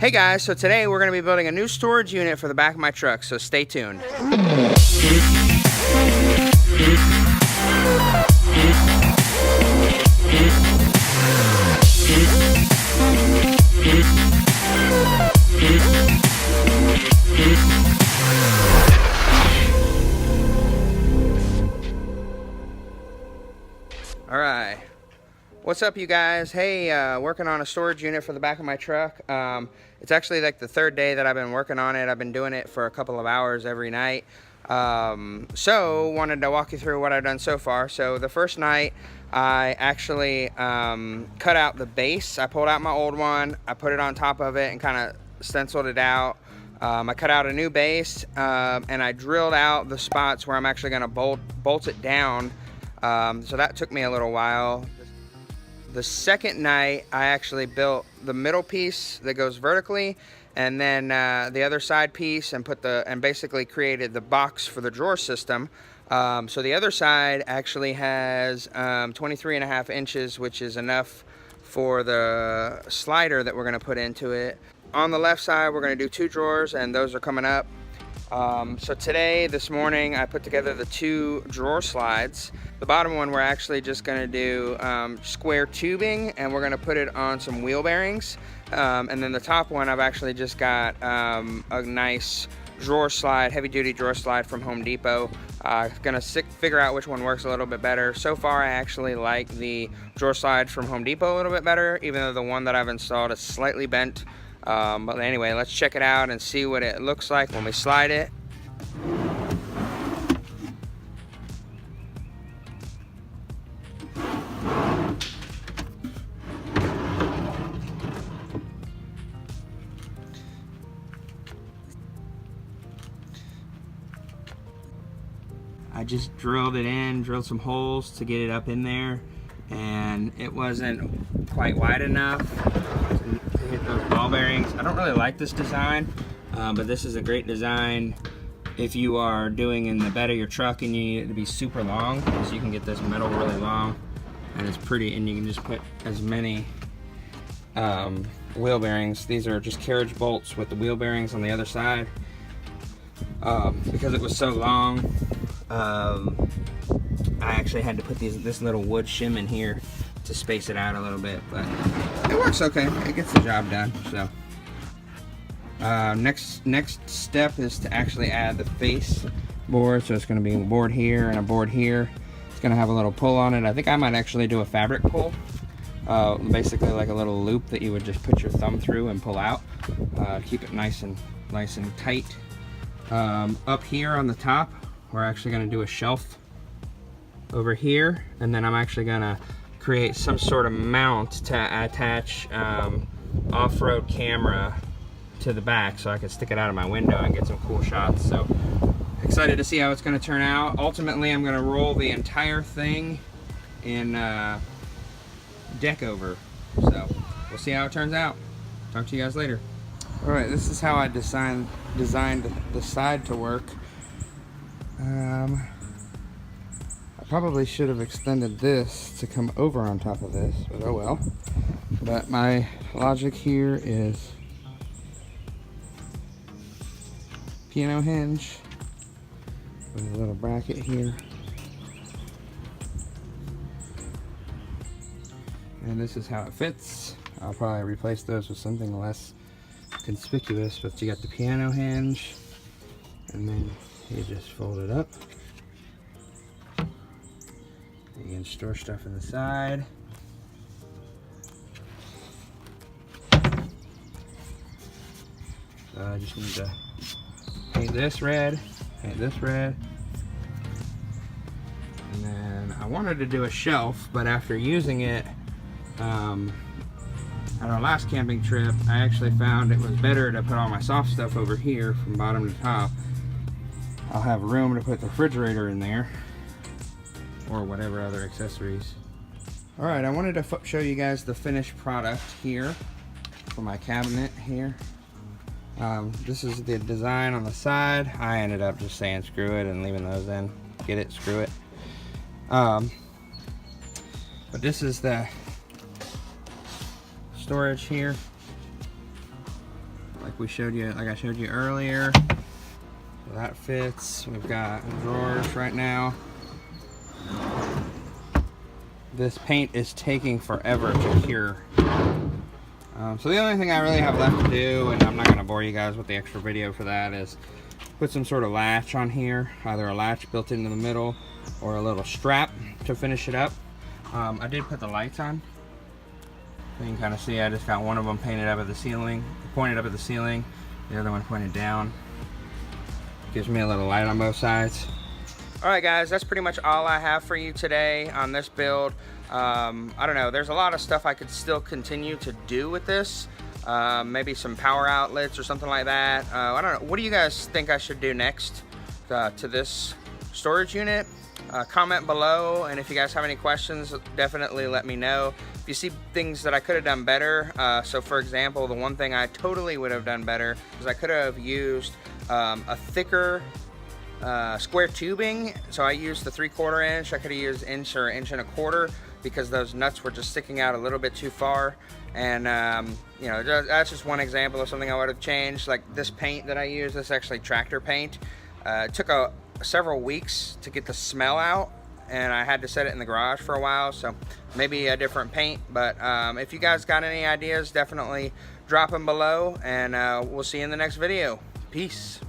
Hey guys, so today we're going to be building a new storage unit for the back of my truck, so stay tuned. Alright, what's up you guys? Hey, working on a storage unit for the back of my truck. It's actually like the third day that I've been working on it. I've been doing it for a couple of hours every night. So wanted to walk you through what I've done so far. So the first night I actually cut out the base. I pulled out my old one, I put it on top of it and kind of stenciled it out. I cut out a new base and I drilled out the spots where I'm actually going to bolt it down. So that took me a little while. The second night I actually built the middle piece that goes vertically, and then the other side piece, and basically created the box for the drawer system. So the other side actually has 23.5 inches, which is enough for the slider that we're going to put into it. On the left side we're going to do 2 drawers, and those are coming up. So this morning, I put together the 2 drawer slides. The bottom one we're actually just going to do square tubing, and we're going to put it on some wheel bearings. And then the top one I've actually just got a nice drawer slide, heavy duty drawer slide from Home Depot. Gonna figure out which one works a little bit better. So far I actually like the drawer slide from Home Depot a little bit better, even though the one that I've installed is slightly bent. But anyway, let's check it out and see what it looks like when we slide it. I just drilled it in, drilled some holes to get it up in there, and it wasn't quite wide enough to hit those ball bearings. I don't really like this design, but this is a great design if you are doing in the bed of your truck and you need it to be super long, so you can get this metal really long and it's pretty, and you can just put as many wheel bearings. These are just carriage bolts with the wheel bearings on the other side. Because it was so long, I actually had to put this little wood shim in here to space it out a little bit, but it works okay. It gets the job done. So next step is to actually add the face board. So it's going to be a board here and a board here. It's going to have a little pull on it. I think I might actually do a fabric pull, basically like a little loop that you would just put your thumb through and pull out. Keep it nice and tight. Up here on the top, we're actually going to do a shelf over here, and then I'm actually going to create some sort of mount to attach off-road camera to the back so I can stick it out of my window and get some cool shots. So excited to see how it's going to turn out. Ultimately I'm going to roll the entire thing in deck over, so we'll see how it turns out. Talk to you guys later. Alright, this is how I designed the side to work. I probably should have extended this to come over on top of this, but oh well. But my logic here is piano hinge with a little bracket here. And this is how it fits. I'll probably replace those with something less conspicuous, but you got the piano hinge, and then you just fold it up. You can store stuff in the side. So I just need to paint this red, and then I wanted to do a shelf, but after using it at our last camping trip, I actually found it was better to put all my soft stuff over here from bottom to top. I'll have room to put the refrigerator in there, or whatever other accessories. Alright, I wanted to show you guys the finished product here for my cabinet here. This is the design on the side. I ended up just saying screw it and leaving those in. Get it, screw it. But this is the storage here. like I showed you earlier. So that fits. We've got drawers right now. This paint is taking forever to cure. So the only thing I really have left to do, and I'm not going to bore you guys with the extra video for that, is put some sort of latch on here. Either a latch built into the middle or a little strap to finish it up. I did put the lights on. You can kind of see I just got one of them painted up at the ceiling, pointed up at the ceiling, the other one pointed down. Gives me a little light on both sides. Alright guys, that's pretty much all I have for you today on this build. I don't know, there's a lot of stuff I could still continue to do with this. Maybe some power outlets or something like that. I don't know, what do you guys think I should do next to this storage unit? Comment below, and if you guys have any questions, definitely let me know. If you see things that I could have done better, so for example, the one thing I totally would have done better is I could have used a thicker square tubing. So I used the 3/4 inch. I could have used inch or inch and a quarter because those nuts were just sticking out a little bit too far. And you know, that's just one example of something I would have changed. Like this paint that I use, this is actually tractor paint. It took several weeks to get the smell out, and I had to set it in the garage for a while, so maybe a different paint. But if you guys got any ideas, definitely drop them below, and we'll see you in the next video. Peace.